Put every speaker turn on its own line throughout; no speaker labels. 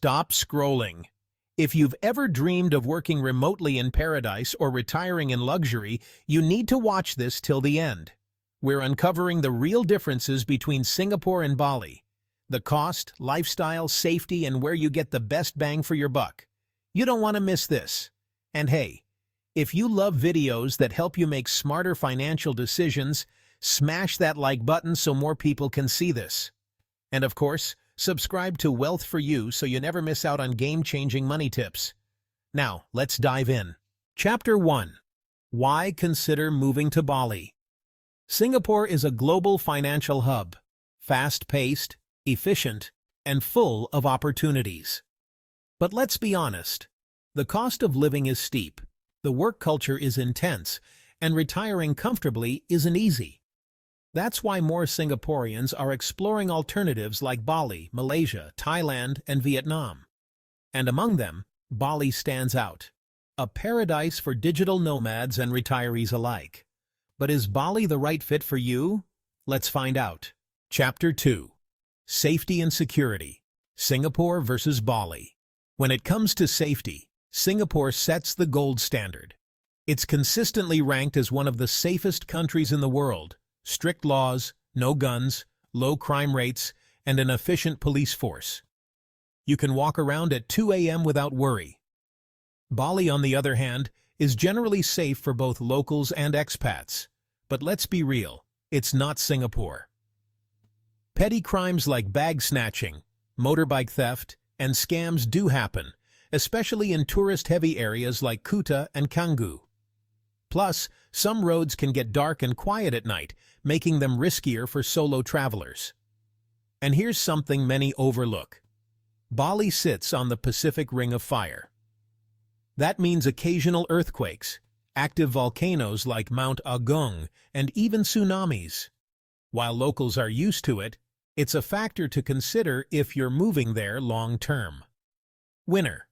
Stop scrolling. If you've ever dreamed of working remotely in paradise or retiring in luxury, you need to watch this till the end. We're uncovering the real differences between Singapore and Bali. The cost, lifestyle, safety, and where you get the best bang for your buck. You don't want to miss this. And hey, if you love videos that help you make smarter financial decisions, smash that like button so more people can see this. And of course, subscribe to Wealth for You so you never miss out on game-changing money tips. Now, let's dive in. Chapter 1. Why consider moving to Bali? Singapore is a global financial hub, fast-paced, efficient, and full of opportunities. But let's be honest, the cost of living is steep, the work culture is intense, and retiring comfortably isn't easy. That's why more Singaporeans are exploring alternatives like Bali, Malaysia, Thailand, and Vietnam. And among them, Bali stands out, a paradise for digital nomads and retirees alike. But is Bali the right fit for you? Let's find out. Chapter 2. Safety and Security. Singapore versus Bali. When it comes to safety, Singapore sets the gold standard. It's consistently ranked as one of the safest countries in the world. Strict laws, no guns, low crime rates, and an efficient police force. You can walk around at 2 a.m. without worry. Bali, on the other hand, is generally safe for both locals and expats. But let's be real, it's not Singapore. Petty crimes like bag snatching, motorbike theft, and scams do happen, especially in tourist-heavy areas like Kuta and Canggu. Plus, some roads can get dark and quiet at night, making them riskier for solo travelers. And here's something many overlook. Bali sits on the Pacific Ring of Fire. That means occasional earthquakes, active volcanoes like Mount Agung, and even tsunamis. While locals are used to it, it's a factor to consider if you're moving there long-term. Winner.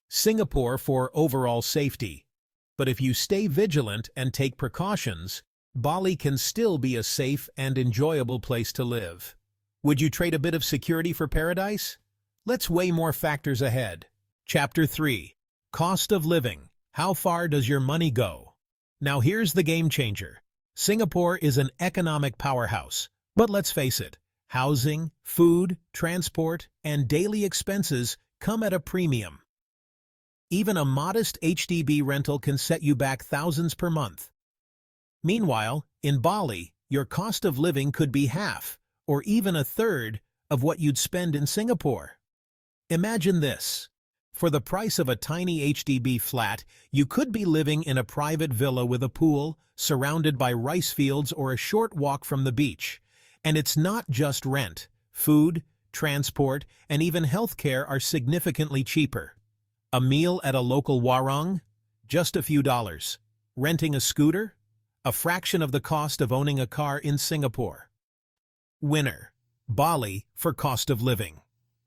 Singapore for overall safety. But if you stay vigilant and take precautions, Bali can still be a safe and enjoyable place to live. Would you trade a bit of security for paradise? Let's weigh more factors ahead. Chapter 3. Cost of living. How far does your money go? Now here's the game changer. Singapore is an economic powerhouse, but let's face it, housing, food, transport, and daily expenses come at a premium. Even a modest HDB rental can set you back thousands per month. Meanwhile, in Bali, your cost of living could be half, or even a third, of what you'd spend in Singapore. Imagine this. For the price of a tiny HDB flat, you could be living in a private villa with a pool, surrounded by rice fields or a short walk from the beach. And it's not just rent. Food, transport, and even healthcare are significantly cheaper. A meal at a local warung? Just a few dollars. Renting a scooter? A fraction of the cost of owning a car in Singapore. Winner. Bali for cost of living.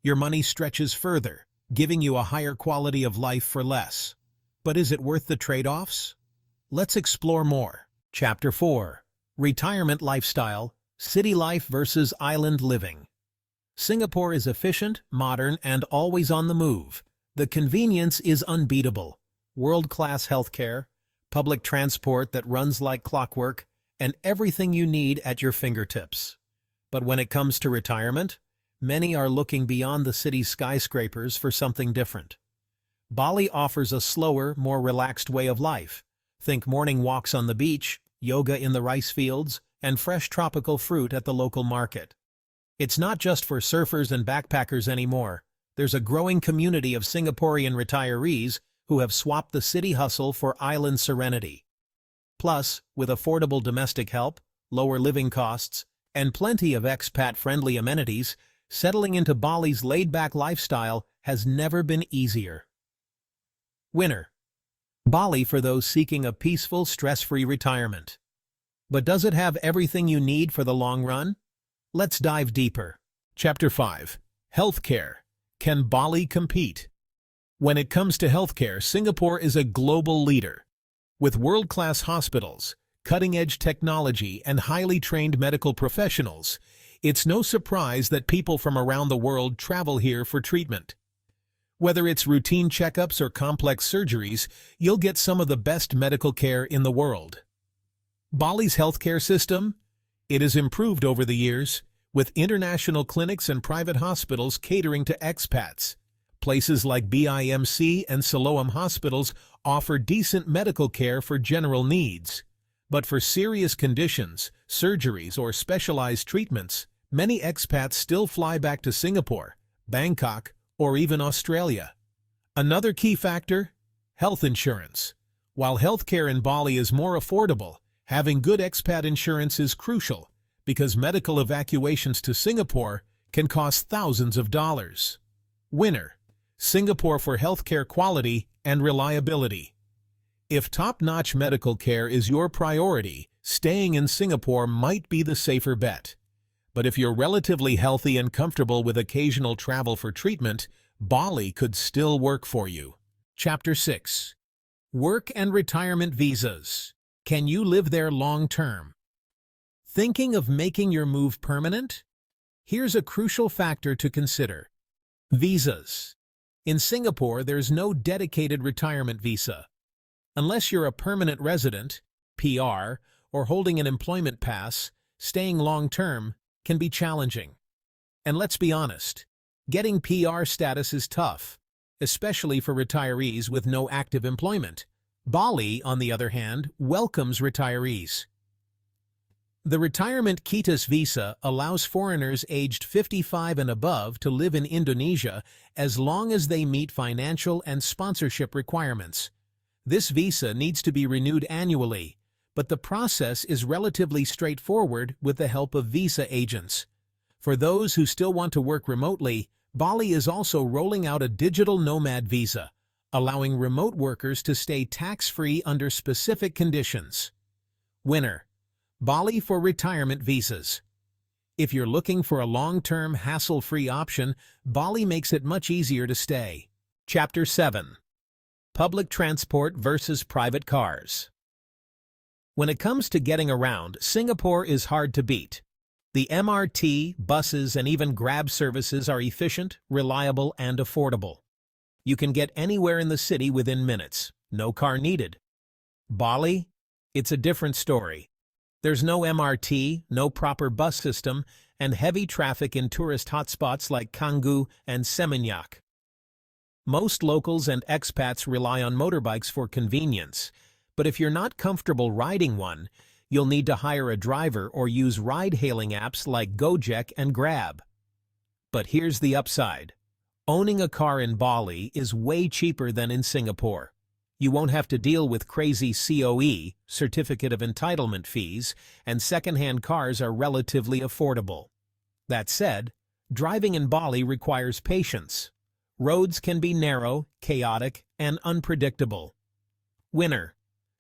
Your money stretches further, giving you a higher quality of life for less. But is it worth the trade-offs? Let's explore more. Chapter 4. Retirement Lifestyle, City Life versus Island Living. Singapore is efficient, modern, and always on the move. The convenience is unbeatable. World-class healthcare, public transport that runs like clockwork, and everything you need at your fingertips. But when it comes to retirement, many are looking beyond the city's skyscrapers for something different. Bali offers a slower, more relaxed way of life. Think morning walks on the beach, yoga in the rice fields, and fresh tropical fruit at the local market. It's not just for surfers and backpackers anymore. There's a growing community of Singaporean retirees who have swapped the city hustle for island serenity. Plus, with affordable domestic help, lower living costs, and plenty of expat-friendly amenities, settling into Bali's laid-back lifestyle has never been easier. Winner. Bali for those seeking a peaceful, stress-free retirement. But does it have everything you need for the long run? Let's dive deeper. Chapter 5. Healthcare. Can Bali compete? When it comes to healthcare, Singapore is a global leader. With world-class hospitals, cutting-edge technology, and highly trained medical professionals, it's no surprise that people from around the world travel here for treatment. Whether it's routine checkups or complex surgeries, you'll get some of the best medical care in the world. Bali's healthcare system? It has improved over the years, with international clinics and private hospitals catering to expats. Places like BIMC and Siloam hospitals offer decent medical care for general needs. But for serious conditions, surgeries, or specialized treatments, many expats still fly back to Singapore, Bangkok, or even Australia. Another key factor? Health insurance. While healthcare in Bali is more affordable, having good expat insurance is crucial because medical evacuations to Singapore can cost thousands of dollars. Winner: Singapore for healthcare quality and reliability. If top-notch medical care is your priority, staying in Singapore might be the safer bet. But if you're relatively healthy and comfortable with occasional travel for treatment, Bali could still work for you. Chapter 6. Work and Retirement Visas. Can you live there long-term? Thinking of making your move permanent? Here's a crucial factor to consider. Visas. In Singapore, there's no dedicated retirement visa. Unless you're a permanent resident, PR, or holding an employment pass, staying long-term can be challenging. And let's be honest, getting PR status is tough, especially for retirees with no active employment. Bali, on the other hand, welcomes retirees. The Retirement Kitas Visa allows foreigners aged 55 and above to live in Indonesia as long as they meet financial and sponsorship requirements. This visa needs to be renewed annually, but the process is relatively straightforward with the help of visa agents. For those who still want to work remotely, Bali is also rolling out a digital nomad visa, allowing remote workers to stay tax-free under specific conditions. Winner: Bali for retirement visas. If you're looking for a long-term, hassle-free option, Bali makes it much easier to stay. Chapter 7. Public transport versus private cars. When it comes to getting around, Singapore is hard to beat. The MRT, buses, and even Grab services are efficient, reliable, and affordable. You can get anywhere in the city within minutes. No car needed. Bali? It's a different story. There's no MRT, no proper bus system, and heavy traffic in tourist hotspots like Canggu and Seminyak. Most locals and expats rely on motorbikes for convenience, but if you're not comfortable riding one, you'll need to hire a driver or use ride-hailing apps like Gojek and Grab. But here's the upside. Owning a car in Bali is way cheaper than in Singapore. You won't have to deal with crazy COE, Certificate of Entitlement fees, and second-hand cars are relatively affordable. That said, driving in Bali requires patience. Roads can be narrow, chaotic, and unpredictable. Winner: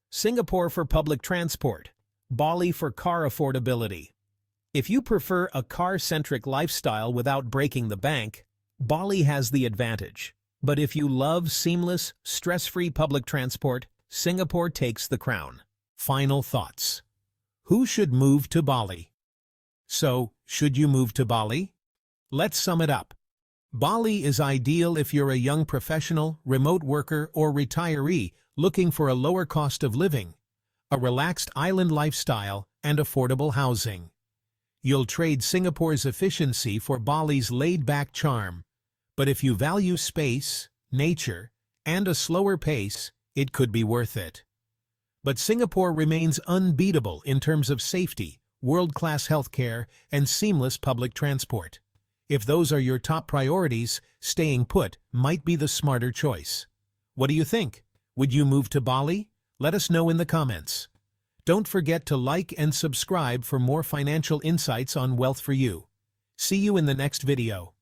Singapore for public transport, Bali for car affordability. If you prefer a car-centric lifestyle without breaking the bank, Bali has the advantage. But if you love seamless, stress-free public transport, Singapore takes the crown. Final thoughts. Who should move to Bali? So, should you move to Bali? Let's sum it up. Bali is ideal if you're a young professional, remote worker, or retiree looking for a lower cost of living, a relaxed island lifestyle, and affordable housing. You'll trade Singapore's efficiency for Bali's laid-back charm. But if you value space, nature, and a slower pace, it could be worth it. But Singapore remains unbeatable in terms of safety, world-class healthcare, and seamless public transport. If those are your top priorities, staying put might be the smarter choice. What do you think? Would you move to Bali? Let us know in the comments. Don't forget to like and subscribe for more financial insights on Wealth for You. See you in the next video.